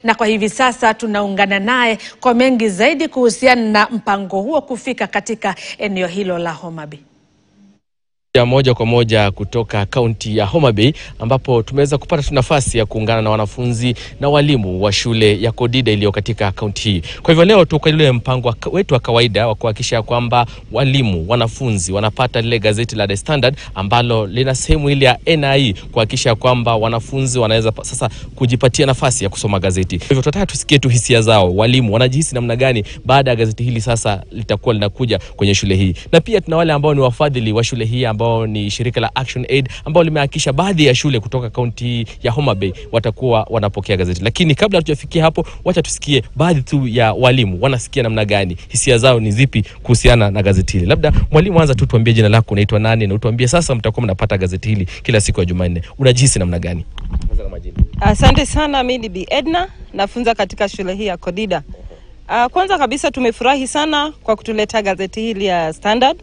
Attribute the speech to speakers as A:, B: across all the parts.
A: Na kwa hivi sasa tunaungana naye kwa mengi zaidi kuhusiana na mpango huo kufika katika eneo hilo la Homa Bay.
B: Moja kwa moja kutoka kaunti ya Homa Bay ambapo tumeweza kupata nafasi ya kuungana na wanafunzi na walimu wa shule ya Kodida iliyo katika kaunti hii. Kwa hivyo leo tuko ile mpango wetu wa kawaida wa kuhakikisha kwamba walimu, wanafunzi wanapata lile gazeti la The Standard ambalo lina sehemu ile ya NI kuhakikisha kwamba wanafunzi wanaweza sasa kujipatia nafasi ya kusoma gazeti. Kwa hivyo tunataka tusikie tu hisia zao, walimu wanajihisi namna gani baada ya gazeti hili sasa litakuwa linakuja kwenye shule hii. Na pia tuna wale ambao ni wafadhili wa shule hii ambao ni shirika la Action Aid ambao limehakikisha baadhi ya shule kutoka kaunti ya Homa Bay watakuwa wanapokea gazeti. Lakini kabla hatujafikia hapo, wacha tusikie baadhi tu ya walimu wanasikia namna gani, hisia zao ni zipi kuhusiana na gazeti hili. Labda mwalimu, anza tu tuambie jina lako, unaitwa nani, na utuambie sasa mtakuwa mnapata gazeti hili kila siku ya Jumanne. Unajihisi namna gani? Anza kama jina.
C: Asante sana, mimi ni Bi Edna, nafunza katika shule hii ya Kodida. Kwanza kabisa tumefurahi sana kwa kutuleta gazeti hili ya Standard.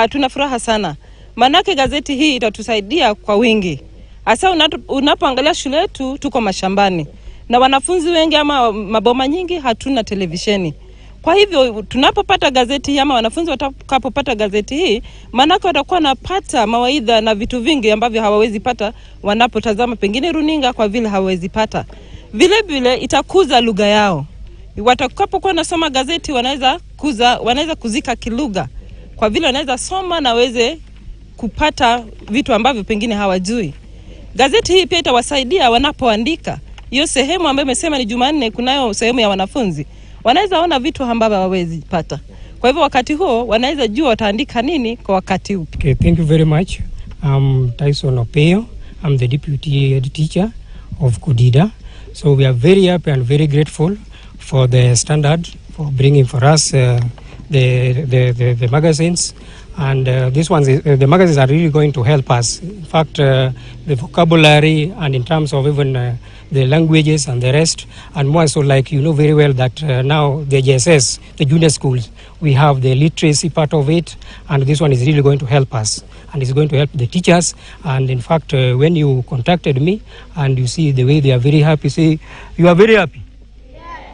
C: Tunafuraha sana. Manake gazeti hii itatusaidia kwa wingi. Hasa unapoangalia shule yetu tuko mashambani. Na wanafunzi wengi ama maboma nyingi hatuna televisheni. Kwa hivyo tunapopata gazeti hii ama wanafunzi watakapopata gazeti hii, manake watakuwa napata mawaidha na vitu vingi ambavyo hawawezi pata wanapotazama pengine runinga kwa vile hawawezi pata. Vile vile itakuza lugha yao. Watakapokuwa nasoma gazeti wanaweza kuzika kilugha. Kwa vile wanaweza soma na waweze kupata vitu ambavyo pengine hawajui. Gazeti hii pia itawasaidia wanapoandika. Hiyo sehemu ambayo imesema ni Jumanne, kunayo sehemu ya wanafunzi. Wanaweza ona vitu ambavyo hawawezi pata. Kwa hivyo wakati huo wanaweza jua wataandika nini kwa wakati upi.
D: Okay, thank you very much. I'm Tyson Opeyo. I'm the deputy head teacher of Kodida. So we are very happy and very grateful for the Standard for bringing for us the magazines. And these ones, the magazines are really going to help us. In fact, the vocabulary and in terms of even the languages and the rest, and more so, like you know very well that now the JSS, the junior schools, we have the literacy part of it, and this one is really going to help us, and it's going to help the teachers. And in fact, when you contacted me and you see the way they are very happy, say you are very happy.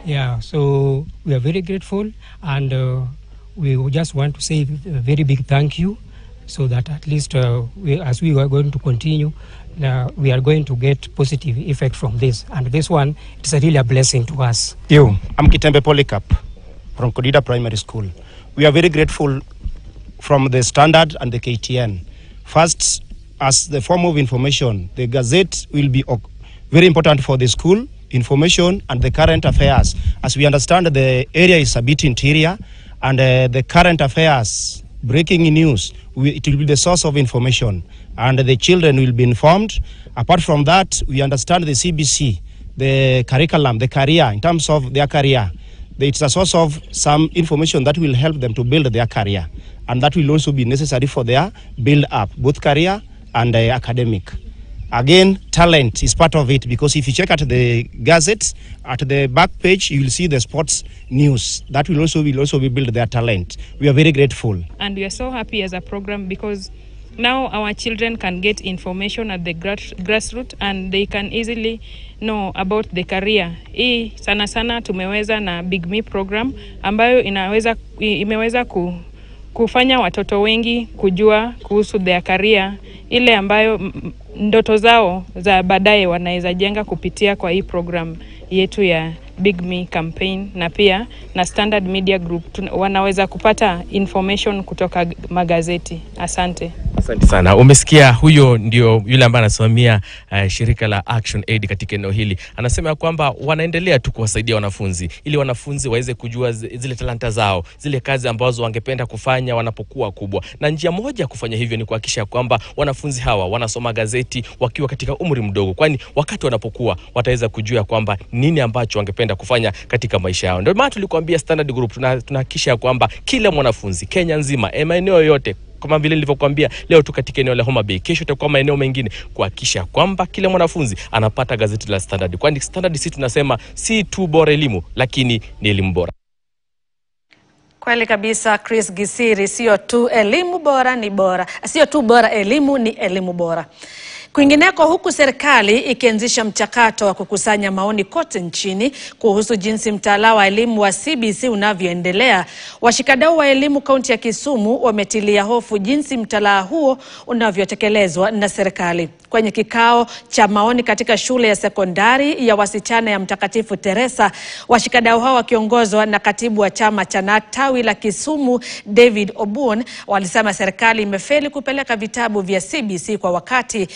D: Yeah, so we are very grateful, and we just want to say a very big thank you, so that at least as we are going to continue, we are going to get positive effect from this. And this one, it's really a blessing to us.
E: I'm Kitembe Polycarp from Kodida Primary School. We are very grateful from the Standard and the KTN. First, as the form of information, the Gazette will be very important for the school information and the current affairs. As we understand, the area is a bit interior, and the current affairs, breaking news, it will be the source of information, and the children will be informed. Apart from that, we understand the CBC, the curriculum, the career, in terms of their career. It's a source of some information that will help them to build their career, and that will also be necessary for their build-up, both career and academic. Again, talent is part of it, because if you check at the Gazette, at the back page, you will see the sports news. That will also be build their talent. We are very grateful.
F: And we are so happy as a program, because now our children can get information at the grassroots, and they can easily know about the career. Hii sana sana tumeweza na Big Me program ambayo imeweza kufanya watoto wengi kujua kuhusu their career, ile ambayo ndoto zao za baadaye wanaweza jenga kupitia kwa hii program yetu ya Big Me campaign, na pia na Standard Media Group wanaweza kupata information kutoka magazeti. Asante.
B: Asante sana. Umesikia, huyo ndio yule ambaye anasimamia shirika la Action Aid katika eneo hili. Anasema kwamba wanaendelea tu kuwasaidia wanafunzi ili wanafunzi waweze kujua zile talanta zao, zile kazi ambazo wangependa kufanya wanapokuwa kubwa. Na njia moja kufanya hivyo ni kuhakikisha kwamba wanafunzi hawa wanasoma gazeti wakiwa katika umri mdogo, kwani wakati wanapokuwa wataweza kujua kwamba nini ambacho wangependa kufanya katika maisha yao. Ndio maana tulikuambia Standard Group tunahakikisha kwamba kila mwanafunzi Kenya nzima, maeneo yote, kama vile nilivyokuambia leo tu katika eneo la Homa Bay, kesho tutakuwa maeneo mengine, kuhakikisha kwamba kila mwanafunzi anapata gazeti la Standard. Kwani Standard sisi tunasema si tu bora elimu, lakini ni elimu bora.
A: Kweli kabisa, Chris Gisiri, sio tu elimu bora ni bora. Sio tu bora elimu, ni elimu bora. Kwingineko, huku serikali ikianzisha mchakato wa kukusanya maoni kote nchini kuhusu jinsi mtaala wa elimu wa CBC unavyoendelea, washikadau wa elimu kaunti ya Kisumu wametilia hofu jinsi mtaala huo unavyotekelezwa na serikali. Kwenye kikao cha maoni katika shule ya sekondari ya wasichana ya Mtakatifu Teresa, washikadau hao wakiongozwa na katibu wa chama cha tawi la Kisumu David Obun walisema serikali imefeli kupeleka vitabu vya CBC kwa wakati